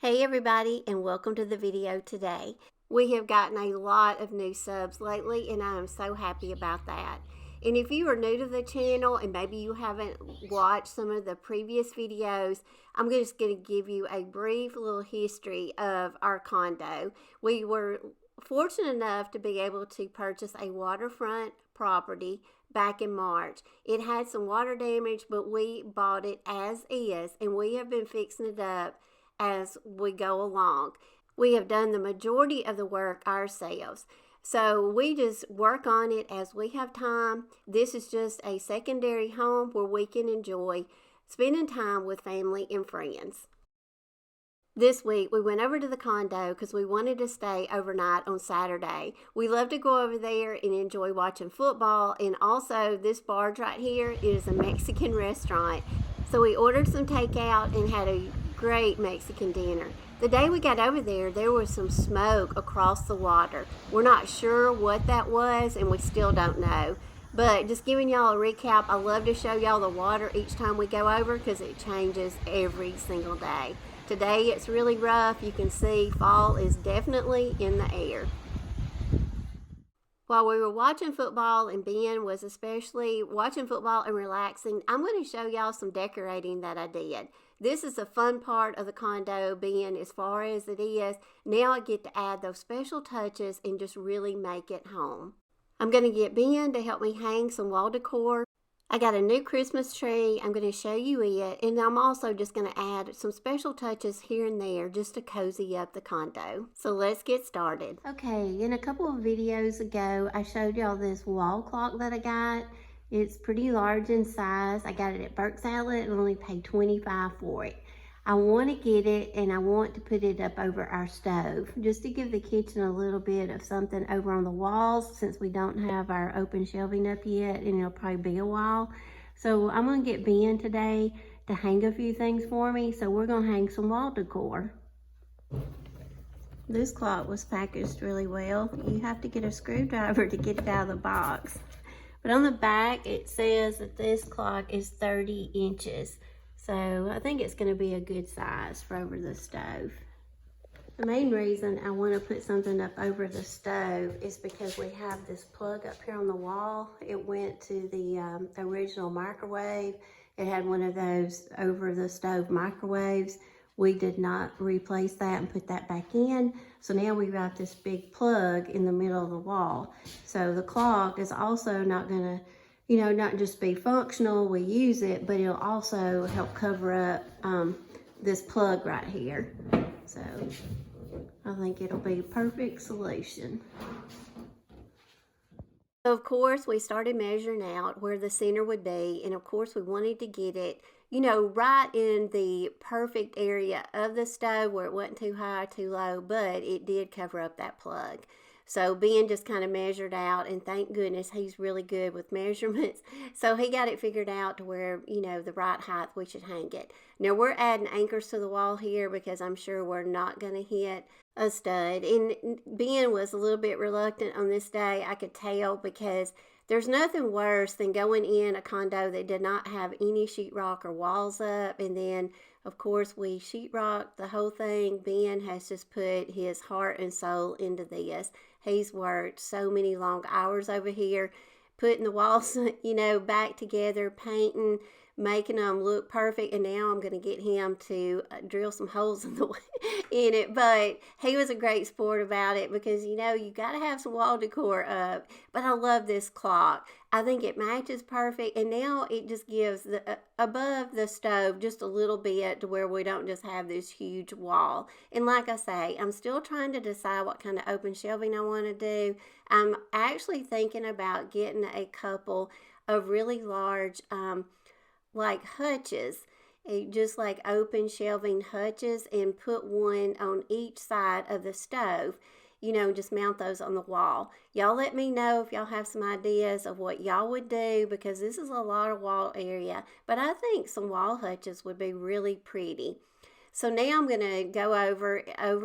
Hey everybody, and welcome to the video today. We have gotten a lot of new subs lately, and I am so happy about that. And if you are new to the channel and maybe you haven't watched some of the previous videos, I'm just going to give you a brief little history of our condo. We were fortunate enough to be able to purchase a waterfront property back in March. It had some water damage, but we bought it as is, and we have been fixing it up as we go along. We have done the majority of the work ourselves. So we just work on it as we have time. This is just a secondary home where we can enjoy spending time with family and friends. This week we went over to the condo because we wanted to stay overnight on Saturday. We love to go over there and enjoy watching football, and also this barge right here is a Mexican restaurant. So we ordered some takeout and had a great Mexican dinner. The day we got over there, there was some smoke across the water. We're not sure what that was, and we still don't know. But just giving y'all a recap, I love to show y'all the water each time we go over because it changes every single day. Today it's really rough. You can see fall is definitely in the air. While we were watching football and Ben was especially watching football and relaxing, I'm going to show y'all some decorating that I did. This is a fun part of the condo being as far as it is. Now I get to add those special touches and just really make it home. I'm going to get Ben to help me hang some wall decor. I got a new Christmas tree. I'm going to show you it, and I'm also just going to add some special touches here and there just to cozy up the condo. So let's get started. Okay, in a couple of videos ago, I showed y'all this wall clock that I got. It's pretty large in size. I got it at Burke's Outlet and only paid $25 for it. I want to get it, and I want to put it up over our stove just to give the kitchen a little bit of something over on the walls, since we don't have our open shelving up yet, and it'll probably be a while. So I'm going to get Ben today to hang a few things for me. So we're going to hang some wall decor. This clock was packaged really well. You have to get a screwdriver to get it out of the box. But on the back, it says that this clock is 30 inches. So I think it's going to be a good size for over the stove. The main reason I want to put something up over the stove is because we have this plug up here on the wall. It went to the original microwave. It had one of those over the stove microwaves. We did not replace that and put that back in. So now we've got this big plug in the middle of the wall. So the clock is also not going to, not just be functional, we use it, but it'll also help cover up this plug right here. So I think it'll be a perfect solution. So of course we started measuring out where the center would be, and of course we wanted to get it, right in the perfect area of the stove where it wasn't too high, too low, but it did cover up that plug. So Ben just kind of measured out, and thank goodness he's really good with measurements. So he got it figured out to where, the right height we should hang it. Now we're adding anchors to the wall here because I'm sure we're not going to hit a stud. And Ben was a little bit reluctant on this day. I could tell, because there's nothing worse than going in a condo that did not have any sheetrock or walls up, and then of course we sheetrocked the whole thing. Ben has just put his heart and soul into this. He's worked so many long hours over here, putting the walls, back together, painting, making them look perfect, and now I'm going to get him to drill some holes in it. But he was a great sport about it, because you got to have some wall decor up. But I love this clock. I think it matches perfect, and now it just gives above the stove just a little bit to where we don't just have this huge wall. And like I say, I'm still trying to decide what kind of open shelving I want to do. I'm actually thinking about getting a couple of really large like hutches, just like open shelving hutches, and put one on each side of the stove, just mount those on the wall. Y'all let me know if y'all have some ideas of what y'all would do, because this is a lot of wall area, but I think some wall hutches would be really pretty. So now I'm going to go over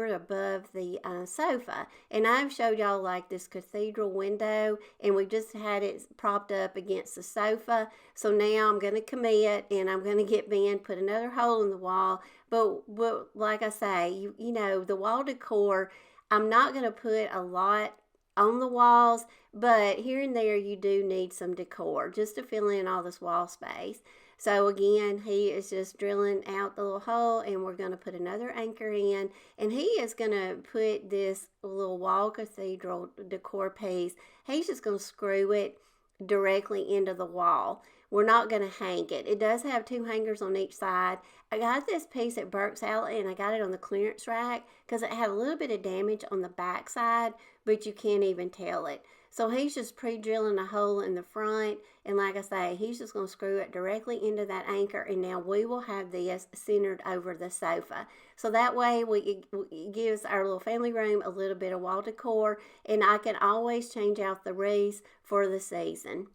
above the sofa, and I've showed y'all like this cathedral window, and we just had it propped up against the sofa. So now I'm going to commit, and I'm going to get Ben, put another hole in the wall, but like I say, you know, the wall decor, I'm not going to put a lot on the walls, but here and there you do need some decor just to fill in all this wall space. So again, he is just drilling out the little hole, and we're going to put another anchor in, and he is going to put this little wall cathedral decor piece, he's just going to screw it directly into the wall. We're not going to hang it. It does have two hangers on each side. I got this piece at Burke's Outlet, and I got it on the clearance rack because it had a little bit of damage on the back side, but you can't even tell it. So he's just pre-drilling a hole in the front, and like I say, he's just going to screw it directly into that anchor, and now we will have this centered over the sofa. So that way it gives our little family room a little bit of wall decor, and I can always change out the wreaths for the season.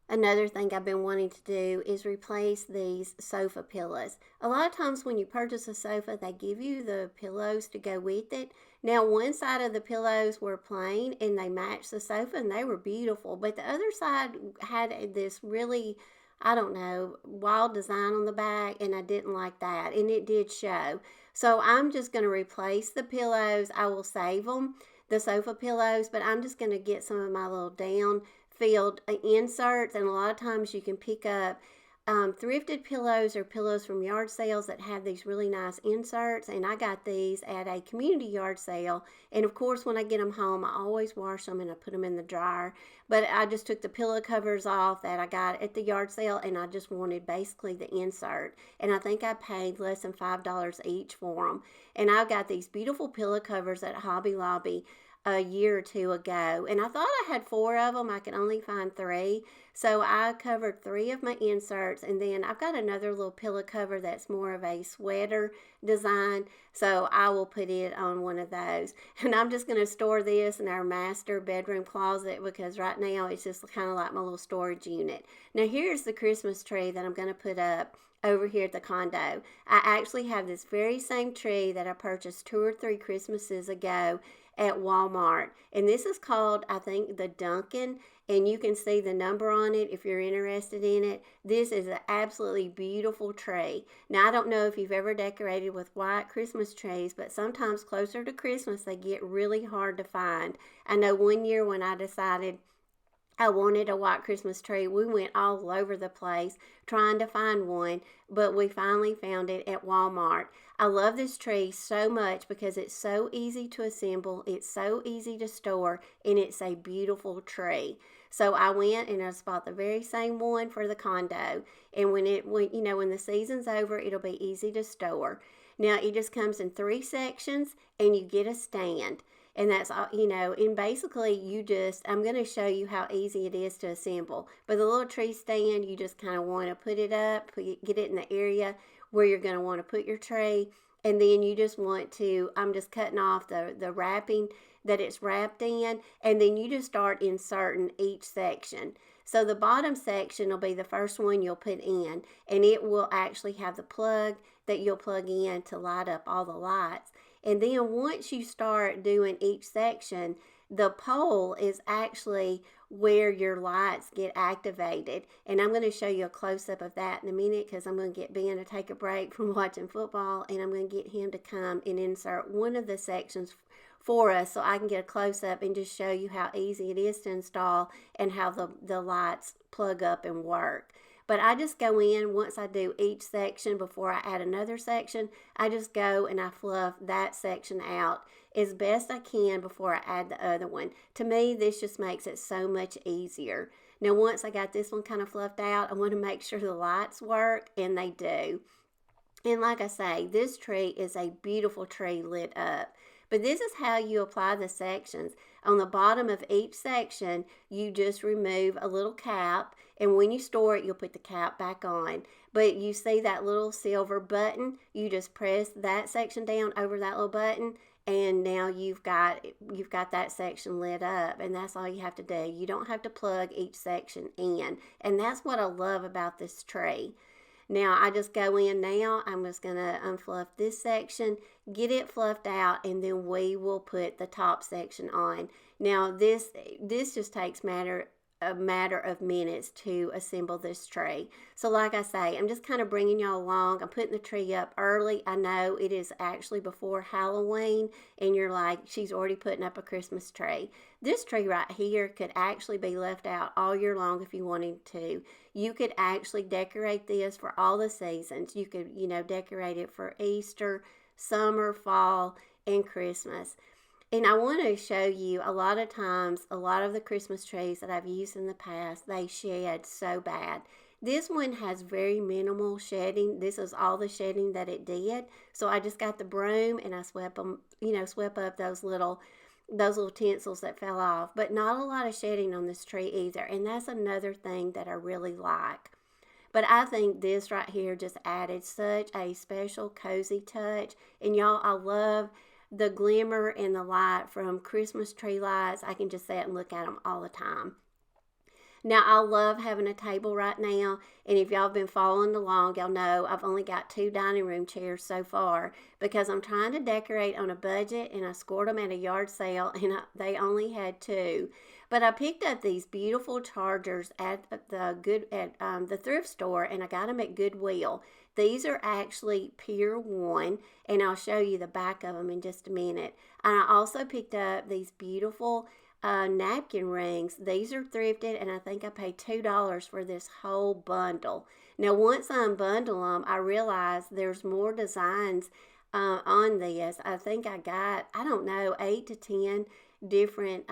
Another thing I've been wanting to do is replace these sofa pillows. A lot of times when you purchase a sofa, they give you the pillows to go with it. Now, one side of the pillows were plain and they matched the sofa and they were beautiful, but the other side had this really, I don't know, wild design on the back, and I didn't like that, and it did show. So I'm just going to replace the pillows. I will save them, the sofa pillows, but I'm just going to get some of my little down filled inserts, and a lot of times you can pick up thrifted pillows or pillows from yard sales that have these really nice inserts, and I got these at a community yard sale. And of course, when I get them home, I always wash them and I put them in the dryer. But I just took the pillow covers off that I got at the yard sale, and I just wanted basically the insert, and I think I paid less than $5 each for them. And I got these beautiful pillow covers at Hobby Lobby a year or two ago, and I thought I had 4 of them. I could only find 3, so I covered 3 of my inserts, and then I've got another little pillow cover that's more of a sweater design, so I will put it on one of those. And I'm just going to store this in our master bedroom closet because right now it's just kind of like my little storage unit. Now here's the Christmas tree that I'm going to put up over here at the condo. I actually have this very same tree that I purchased 2 or 3 Christmases ago at Walmart, and this is called, I think, the Duncan, and you can see the number on it if you're interested in it. This is an absolutely beautiful tree. Now, I don't know if you've ever decorated with white Christmas trees, but sometimes closer to Christmas they get really hard to find. I know one year when I decided I wanted a white Christmas tree, we went all over the place trying to find one, but we finally found it at Walmart. I love this tree so much because it's so easy to assemble, it's so easy to store, and it's a beautiful tree. So I went and I just bought the very same one for the condo, and when the season's over, it'll be easy to store. Now it just comes in 3 sections, and you get a stand. And that's all, and basically I'm going to show you how easy it is to assemble. But the little tree stand, you just kind of want to put it up, get it in the area where you're going to want to put your tree. And then you just want to, I'm just cutting off the wrapping that it's wrapped in. And then you just start inserting each section. So the bottom section will be the first one you'll put in. And it will actually have the plug that you'll plug in to light up all the lights. And then once you start doing each section, the pole is actually where your lights get activated. And I'm going to show you a close-up of that in a minute because I'm going to get Ben to take a break from watching football, and I'm going to get him to come and insert one of the sections for us so I can get a close-up and just show you how easy it is to install and how the lights plug up and work. But I just go in, once I do each section before I add another section, I just go and I fluff that section out as best I can before I add the other one. To me, this just makes it so much easier. Now, once I got this one kind of fluffed out, I want to make sure the lights work, and they do. And like I say, this tree is a beautiful tree lit up. But this is how you apply the sections. On the bottom of each section, you just remove a little cap, and when you store it, you'll put the cap back on. But you see that little silver button, you just press that section down over that little button, and now you've got that section lit up, and that's all you have to do. You don't have to plug each section in, and that's what I love about this tree. Now, I just go in now. I'm just going to unfluff this section, get it fluffed out, and then we will put the top section on. Now, this just takes matter a matter of minutes to assemble this tree. So like I say, I'm just kind of bringing y'all along. I'm putting the tree up early. I know it is actually before Halloween, and you're like, she's already putting up a Christmas tree. This tree right here could actually be left out all year long if you wanted to. You could actually decorate this for all the seasons. You could, decorate it for Easter, summer, fall, and Christmas. And I want to show you, a lot of times, a lot of the Christmas trees that I've used in the past, they shed so bad. This one has very minimal shedding. This is all the shedding that it did. So I just got the broom and I swept them, swept up those little tinsels that fell off. But not a lot of shedding on this tree either. And that's another thing that I really like. But I think this right here just added such a special cozy touch. And y'all, I love the glimmer and the light from Christmas tree lights. I can just sit and look at them all the time. Now, I love having a table right now, and if y'all have been following along, y'all know I've only got 2 dining room chairs so far because I'm trying to decorate on a budget, and I scored them at a yard sale, and they only had 2. But I picked up these beautiful chargers at the thrift store, and I got them at Goodwill. These are actually Pier 1, and I'll show you the back of them in just a minute. And I also picked up these beautiful napkin rings. These are thrifted, and I think I paid $2 for this whole bundle. Now, once I unbundle them, I realized there's more designs on this. I think I got, 8 to 10 different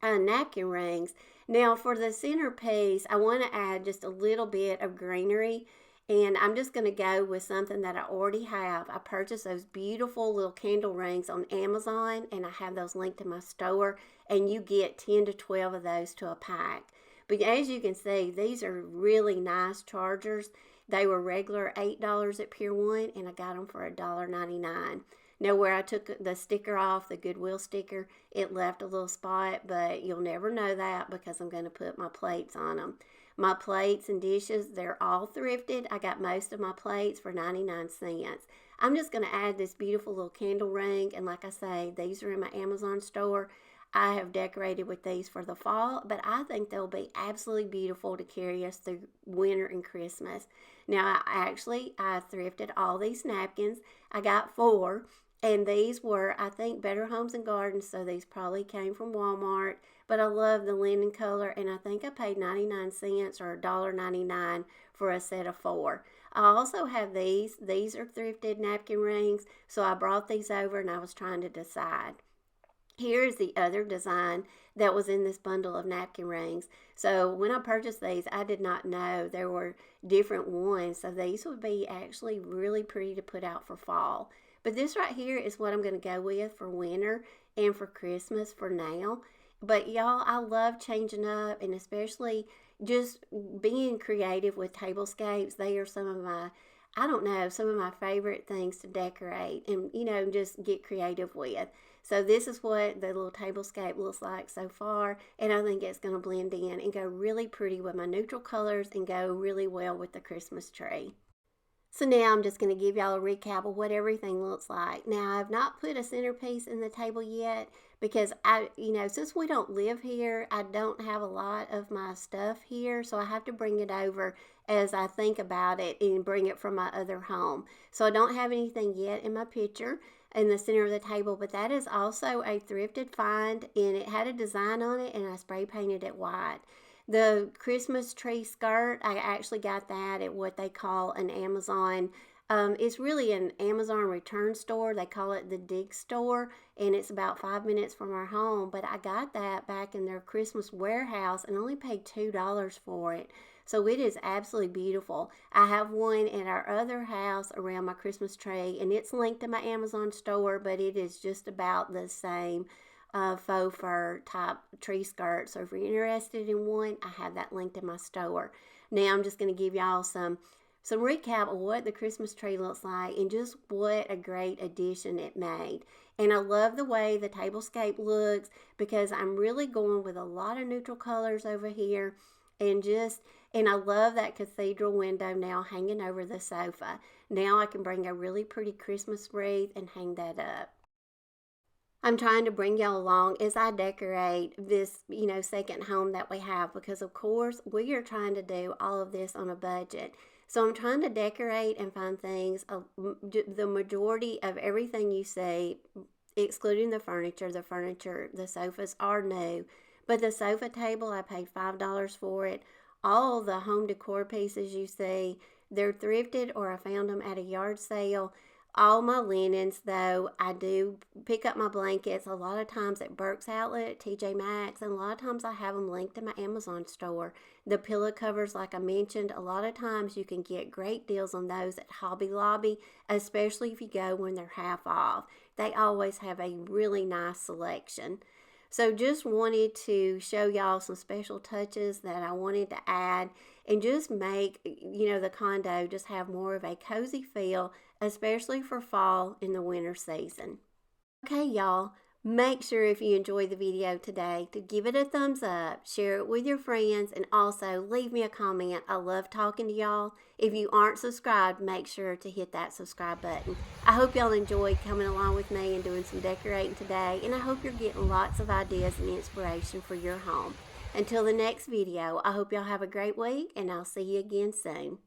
napkin rings. Now, for the centerpiece, I want to add just a little bit of greenery. And I'm just going to go with something that I already have. I purchased those beautiful little candle rings on Amazon, and I have those linked in my store. And you get 10 to 12 of those to a pack. But as you can see, these are really nice chargers. They were regular $8 at Pier 1, and I got them for $1.99. Now, where I took the sticker off, the Goodwill sticker, it left a little spot, but you'll never know that because I'm going to put my plates on them. My plates and dishes, they're all thrifted. I got most of my plates for 99 cents. I'm just going to add this beautiful little candle ring, and like I say, these are in my Amazon store. I have decorated with these for the fall, but I think they'll be absolutely beautiful to carry us through winter and Christmas. Now, I thrifted all these napkins. I got 4, and these were, I think, Better Homes and Gardens, so these probably came from Walmart. But I love the linen color, and I think I paid 99 cents or $1.99 for a set of 4. I also have these. These are thrifted napkin rings, so I brought these over, and I was trying to decide. Here is the other design that was in this bundle of napkin rings. So when I purchased these, I did not know there were different ones. So these would be actually really pretty to put out for fall. But this right here is what I'm going to go with for winter and for Christmas for now. But y'all, I love changing up, and especially just being creative with tablescapes. They are some of my, some of my favorite things to decorate and, just get creative with. So this is what the little tablescape looks like so far, and I think it's going to blend in and go really pretty with my neutral colors and go really well with the Christmas tree. So now I'm just going to give y'all a recap of what everything looks like. Now, I've not put a centerpiece in the table yet because since we don't live here, I don't have a lot of my stuff here. So I have to bring it over as I think about it and bring it from my other home. So I don't have anything yet in my picture in the center of the table, but that is also a thrifted find, and it had a design on it, and I spray painted it white. The Christmas tree skirt, I actually got that at what they call an Amazon. It's really an Amazon return store. They call it the Dig Store, and it's about 5 minutes from our home. But I got that back in their Christmas warehouse and only paid $2 for it. So it is absolutely beautiful. I have one at our other house around my Christmas tree, and it's linked to my Amazon store, but it is just about the same faux fur type tree skirt. So if you're interested in one, I have that linked in my store. Now I'm just going to give y'all some recap of what the Christmas tree looks like and just what a great addition it made. And I love the way the tablescape looks because I'm really going with a lot of neutral colors over here, and I love that cathedral window now hanging over the sofa. Now I can bring a really pretty Christmas wreath and hang that up. I'm trying to bring y'all along as I decorate this, second home that we have, because of course we are trying to do all of this on a budget. So I'm trying to decorate and find things. The majority of everything you see, excluding the sofas are new. But the sofa table, I paid $5 for it. All the home decor pieces you see, they're thrifted or I found them at a yard sale. All my linens, though, I do pick up my blankets a lot of times at Burke's Outlet, at TJ Maxx, and a lot of times I have them linked to my Amazon store. The pillow covers, like I mentioned, a lot of times you can get great deals on those at Hobby Lobby, especially if you go when they're half off. They always have a really nice selection. So just wanted to show y'all some special touches that I wanted to add and just make, the condo just have more of a cozy feel, especially for fall and the winter season. Okay, y'all, make sure if you enjoyed the video today to give it a thumbs up, share it with your friends, and also leave me a comment. I love talking to y'all. If you aren't subscribed, make sure to hit that subscribe button. I hope y'all enjoyed coming along with me and doing some decorating today, and I hope you're getting lots of ideas and inspiration for your home. Until the next video, I hope y'all have a great week, and I'll see you again soon.